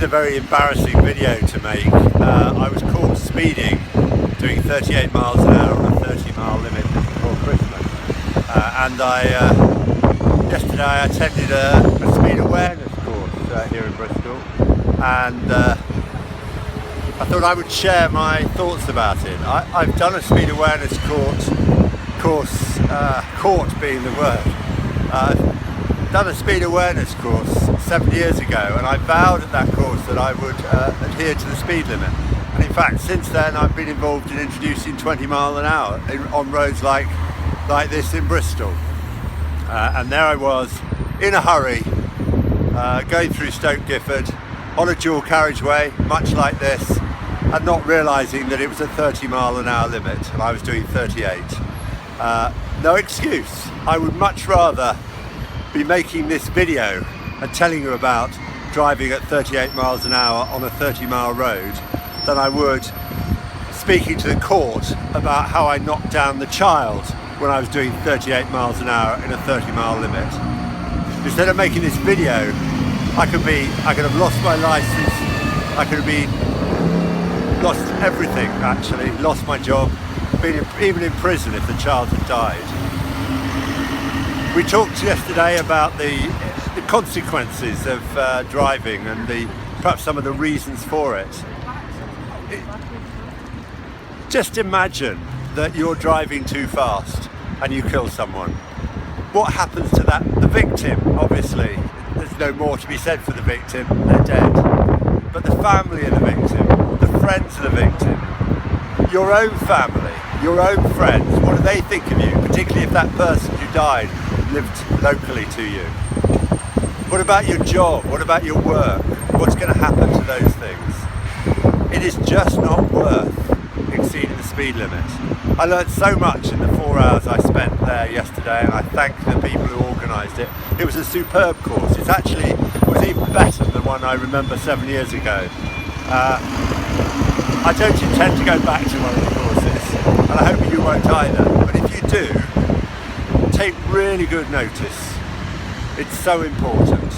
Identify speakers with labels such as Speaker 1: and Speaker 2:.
Speaker 1: is a very embarrassing video to make. I was caught speeding, doing 38 miles an hour on a 30-mile limit before Christmas. Yesterday I attended a speed awareness course here in Bristol, and I thought I would share my thoughts about it. I've done a speed awareness course, court being the word. Done a speed awareness course 7 years ago, and I vowed at that course that I would adhere to the speed limit. And in fact, since then I've been involved in introducing 20 miles an hour on roads like this in Bristol. And there I was, in a hurry, going through Stoke Gifford on a dual carriageway, much like this, and not realising that it was a 30 mile an hour limit, and I was doing 38. No excuse. I would much rather be making this video and telling you about driving at 38 miles an hour on a 30-mile road than I would speaking to the court about how I knocked down the child when I was doing 38 miles an hour in a 30-mile limit. Instead of making this video, I could have lost my license, I could have lost everything actually, lost my job, been even in prison if the child had died. We talked yesterday about the consequences of driving and perhaps some of the reasons for it. Just imagine that you're driving too fast and you kill someone. What happens to the victim? Obviously, there's no more to be said for the victim, they're dead. But the family of the victim, the friends of the victim, your own family, your own friends, what do they think of you, particularly if that person who died lived locally to you? What about your job? What about your work? What's going to happen to those things? It is just not worth exceeding the speed limit. I learned so much in the 4 hours I spent there yesterday, and I thank the people who organised it. It was a superb course. It was even better than the one I remember 7 years ago. I don't intend to go back to one of the courses, and I hope you won't either. But if you do, take really good notice. It's so important.